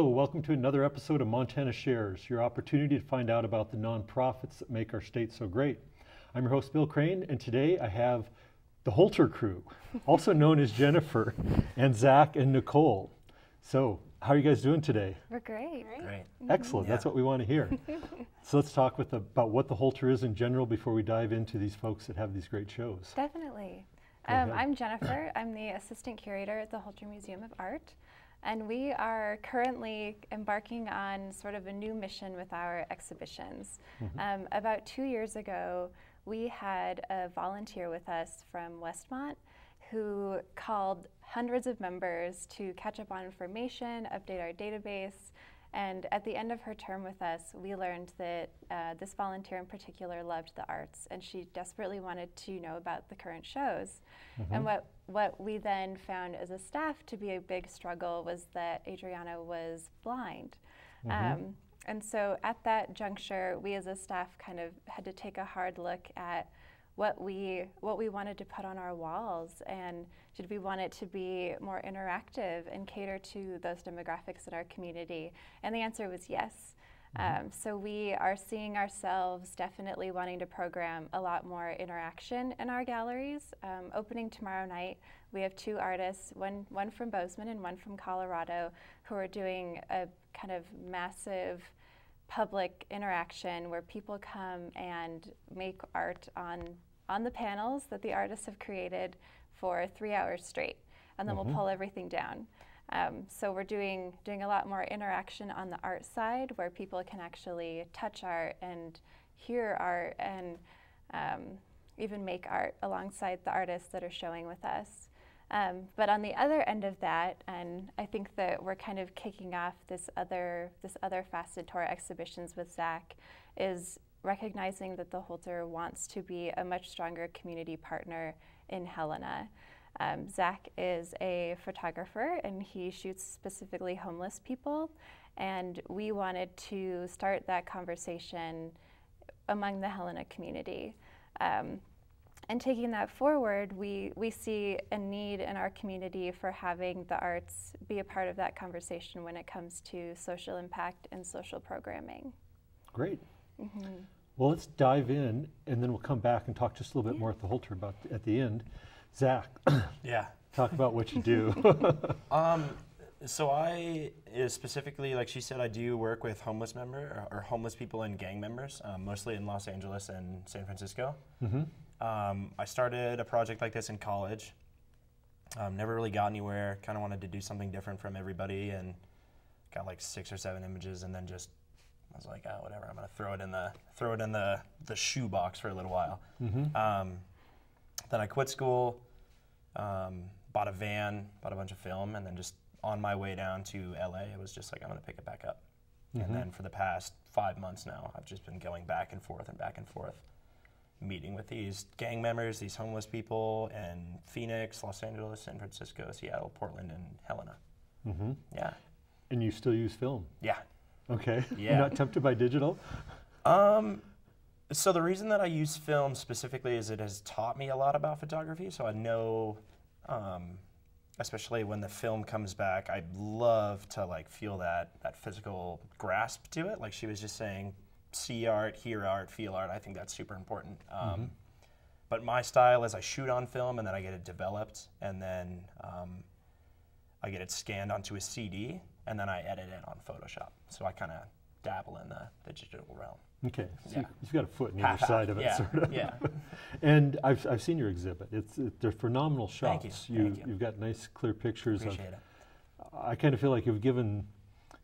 Hello, welcome to another episode of Montana Shares, your opportunity to find out about the nonprofits that make our state so great. I'm your host, Bill Crane, and today I have the Holter crew, also known as Jennifer, and Zack and Nicole. So, how are you guys doing today? We're great. Great. Excellent, that's what we want to hear. So let's talk about what the Holter is in general before we dive into these folks that have these great shows. Definitely. Go ahead. I'm Jennifer. I'm the assistant curator at the Holter Museum of Art. And we are currently embarking on sort of a new mission with our exhibitions. About 2 years ago, we had a volunteer with us from Westmont who called hundreds of members to catch up on information, update our database, and at the end of her term with us, we learned that this volunteer in particular loved the arts, and she desperately wanted to know about the current shows. And what we then found as a staff to be a big struggle was that Adriana was blind. And so at that juncture, we as a staff kind of had to take a hard look at what we wanted to put on our walls, and did we want it to be more interactive and cater to those demographics in our community? And the answer was yes. So we are seeing ourselves definitely wanting to program a lot more interaction in our galleries. Opening tomorrow night, we have two artists, one from Bozeman and one from Colorado, who are doing a kind of massive public interaction where people come and make art on the panels that the artists have created for 3 hours straight, and then we'll pull everything down. So we're doing a lot more interaction on the art side, where people can actually touch art and hear art and even make art alongside the artists that are showing with us. But on the other end of that, and I think that we're kind of kicking off this other facet to our exhibitions with Zack, is recognizing that the Holter wants to be a much stronger community partner in Helena. Zack is a photographer, and he shoots specifically homeless people, and we wanted to start that conversation among the Helena community. And taking that forward, we see a need in our community for having the arts be a part of that conversation when it comes to social impact and social programming. Great. Well, let's dive in, and then we'll come back and talk just a little bit more at the Holter about at the end. Zack, talk about what you do. So I specifically, like she said, I do work with homeless homeless people and gang members, mostly in Los Angeles and San Francisco. I started a project like this in college. Never really got anywhere. Kind of wanted to do something different from everybody, and got like 6 or 7 images, and then just I was like, oh, whatever. I'm gonna throw it in the shoe box for a little while. Then I quit school, bought a van, bought a bunch of film, and then just on my way down to LA, it was just like, I'm gonna pick it back up. And then for the past 5 months now, I've just been going back and forth, meeting with these gang members, these homeless people in Phoenix, Los Angeles, San Francisco, Seattle, Portland, and Helena. Yeah. And you still use film? Yeah. Okay. Yeah. You're not tempted by digital? So the reason that I use film specifically is it has taught me a lot about photography. So I know, especially when the film comes back, I'd love to like feel that physical grasp to it. Like she was just saying, see art, hear art, feel art. I think that's super important. But my style is I shoot on film, and then I get it developed, and then I get it scanned onto a CD, and then I edit it on Photoshop. So I kind of dabble in the digital realm. Okay, so you've got a foot in either side of it, sort of. Yeah. And I've seen your exhibit. They're phenomenal shots. Thank you. You've got nice, clear pictures. Appreciate it. I kind of feel like you've given,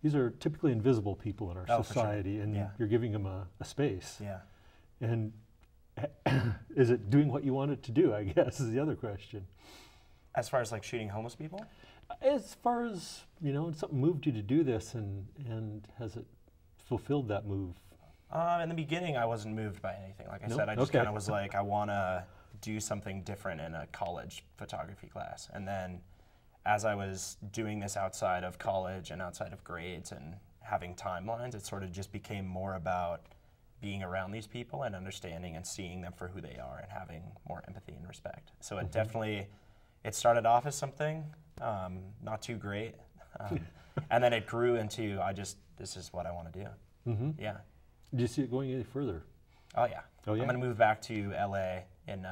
these are typically invisible people in our society, sure. and you're giving them a space. Yeah. And is it doing what you want it to do, I guess, is the other question. As far as like shooting homeless people? As far as, something moved you to do this, and has it fulfilled that move? In the beginning, I wasn't moved by anything. Like I said, I just kind of was like, I want to do something different in a college photography class. And then as I was doing this outside of college and outside of grades and having timelines, it sort of just became more about being around these people and understanding and seeing them for who they are and having more empathy and respect. So it definitely, it started off as something not too great. And then it grew into, this is what I want to do. Yeah. Do you see it going any further? Oh yeah. Oh yeah. I'm going to move back to LA in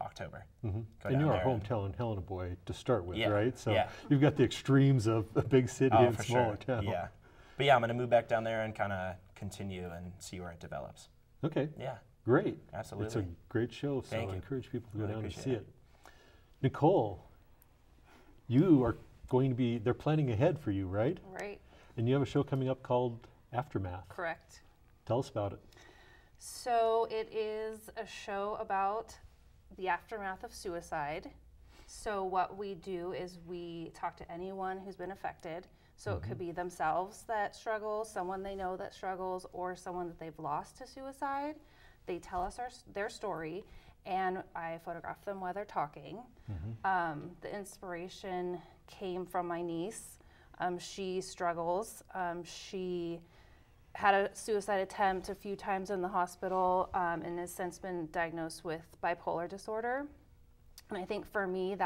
October. And you're our hometown Helena boy to start with, Yeah, right? So yeah. you've got the extremes of a big city and for smaller sure. town. Yeah. But yeah, I'm going to move back down there and kind of continue and see where it develops. Okay. Yeah. Great. Absolutely. It's a great show, so Thank I you. encourage people to go Really down and appreciate see it. it. Nicole, you are going to be, they're planning ahead for you, right? Right, And you have a show coming up called Aftermath. correct. Tell us about it. So it is a show about the aftermath of suicide. So what we do is we talk to anyone who's been affected. So it could be themselves that struggle, someone they know that struggles, or someone that they've lost to suicide. They tell us their story, and I photograph them while they're talking. The inspiration came from my niece. She struggles. She had a suicide attempt a few times in the hospital and has since been diagnosed with bipolar disorder. And I think for me,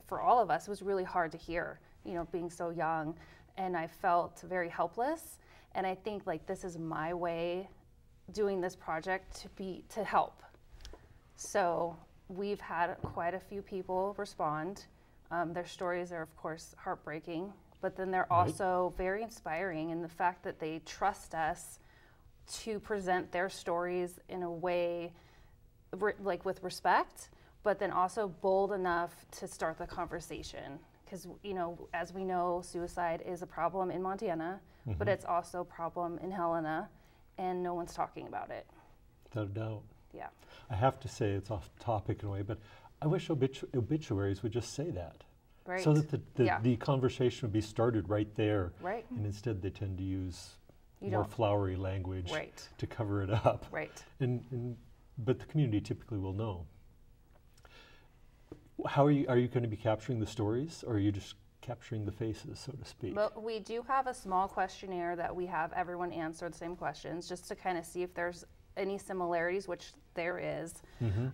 for all of us, it was really hard to hear, being so young. And I felt very helpless. And I think this is my way doing this project to help. So we've had quite a few people respond. Their stories are of course heartbreaking, but then they're also very inspiring in the fact that they trust us to present their stories in a way with respect, but then also bold enough to start the conversation. Because, as we know, suicide is a problem in Montana, but it's also a problem in Helena, and no one's talking about it. Without a doubt. Yeah. I have to say, it's off topic in a way, but I wish obituaries would just say that. Right. So that the conversation would be started right there. Right. And instead they tend to use You more don't- flowery language Right. to cover it up. Right. But the community typically will know. How are you going to be capturing the stories, or are you just capturing the faces, so to speak? But we do have a small questionnaire that we have everyone answer the same questions just to kind of see if there's any similarities, which there is.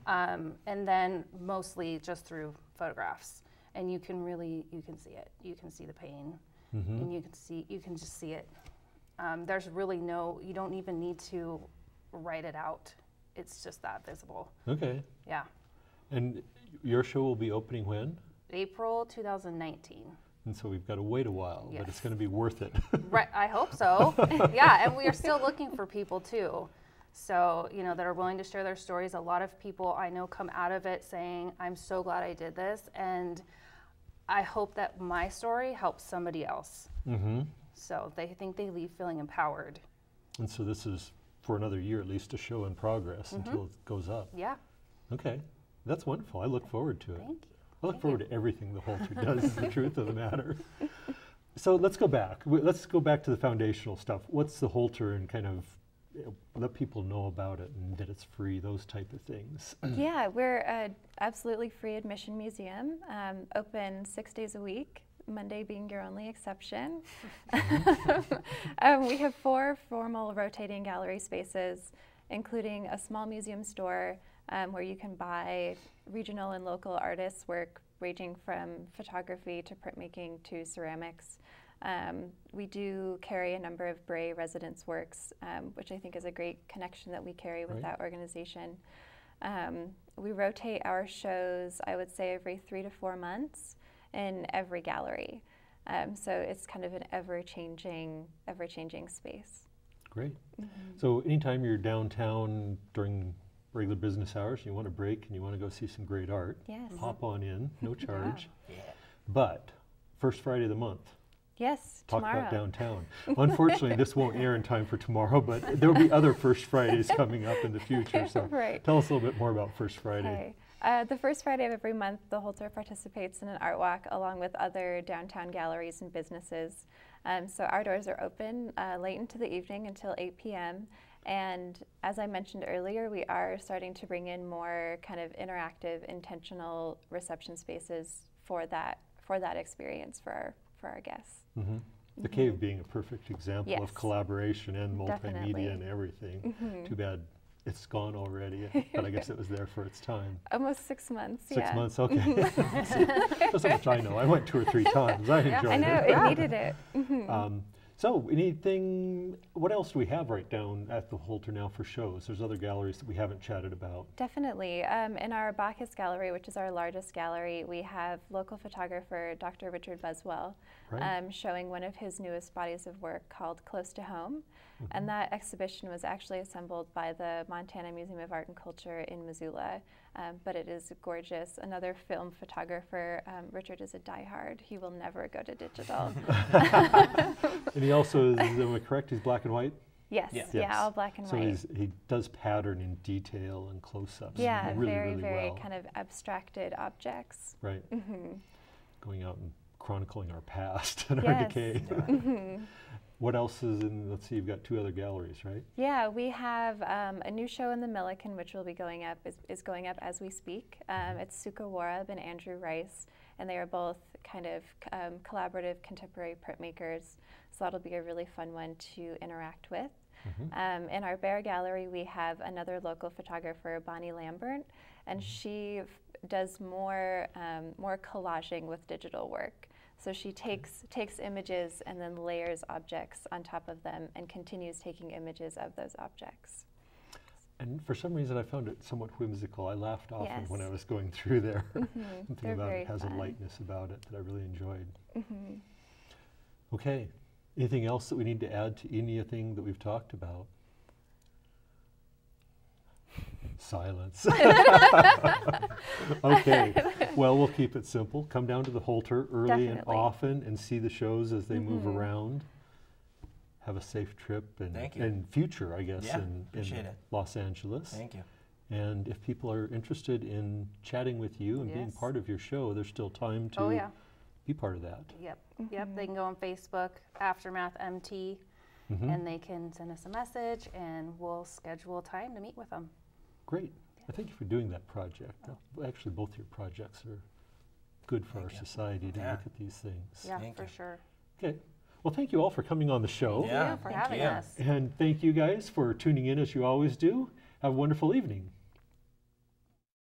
And then mostly just through photographs. And you can see it. You can see the pain, and you can just see it. There's really you don't even need to write it out. It's just that visible. Okay. Yeah. And your show will be opening when? April 2019. And so we've got to wait a while, but it's Yes. going to be worth it. Right, I hope so. Yeah, and we are still looking for people too. So, that are willing to share their stories. A lot of people I know come out of it saying, I'm so glad I did this, and I hope that my story helps somebody else. So they leave feeling empowered. And so this is, for another year at least, a show in progress until it goes up. Yeah, Okay. That's wonderful. I look forward to it. thank you. I look forward to everything the Holter does, is the truth of the matter. So let's go back. Let's go back to the foundational stuff. What's the Holter, and kind of let people know about it and that it's free, those type of things. Yeah, we're an absolutely free admission museum, open 6 days a week, Monday being your only exception. We have 4 formal rotating gallery spaces, including a small museum store where you can buy regional and local artists' work ranging from photography to printmaking to ceramics. We do carry a number of Bray residents' works, which I think is a great connection that we carry with that organization. We rotate our shows, I would say, every 3 to 4 months in every gallery. So it's kind of an ever-changing space. Great. So anytime you're downtown during regular business hours, you want a break and you want to go see some great art, Yes. hop on in, no charge. Yeah. But first Friday of the month, Yes, talk tomorrow. about downtown. Unfortunately, this won't air in time for tomorrow, but there will be other First Fridays coming up in the future. So Right. tell us a little bit more about First Friday. Okay. The first Friday of every month, the Holter participates in an art walk along with other downtown galleries and businesses. So our doors are open late into the evening until 8 p.m. And as I mentioned earlier, we are starting to bring in more kind of interactive, intentional reception spaces for that experience for our guests. The cave being a perfect example of Yes. collaboration and multimedia Definitely. and everything. Too bad It's gone already, but I guess it was there for its time. Almost 6 months. 6 yeah. months, okay. That's how much I know. I went 2 or 3 times. I enjoyed I know, it. it needed it. So anything, what else do we have right down at the Holter now for shows? There's other galleries that we haven't chatted about. Definitely. In our Bacchus Gallery, which is our largest gallery, we have local photographer Dr. Richard Buswell showing one of his newest bodies of work called Close to Home. And that exhibition was actually assembled by the Montana Museum of Art and Culture in Missoula, but it is gorgeous. Another film photographer, Richard is a diehard. He will never go to digital. And he also is, am I correct, he's black and white? Yes, yeah, all black and white. So he does pattern in detail and close-ups. Yeah, really, very, really very well. kind of abstracted objects. Right. Going out and chronicling our past and our decay. What else is in, let's see, you've got 2 other galleries, right? Yeah, we have a new show in the Milliken, which will be going up, is going up as we speak. It's Suka Warab and Andrew Rice, and they are both kind of collaborative contemporary printmakers, so that'll be a really fun one to interact with. In our Bear Gallery, we have another local photographer, Bonnie Lambert, and she does more collaging with digital work. So she takes images and then layers objects on top of them and continues taking images of those objects. And for some reason I found it somewhat whimsical. I laughed often when I was going through there. Something about it has a lightness about it that I really enjoyed. Okay, anything else that we need to add to anything that we've talked about? Silence. Okay, well, we'll keep it simple. Come down to the Holter early and often and see the shows as they move around. Have a safe trip and future, I guess, in Los Angeles. Thank you. And if people are interested in chatting with you and being part of your show, there's still time to be part of that. Yep, they can go on Facebook, Aftermath MT, and they can send us a message and we'll schedule time to meet with them. Great. I thank you for doing that project. Actually, both your projects are good for our society to look at these things. Yeah, for sure. Okay. Well, thank you all for coming on the show. Yeah, for having us. And thank you guys for tuning in as you always do. Have a wonderful evening.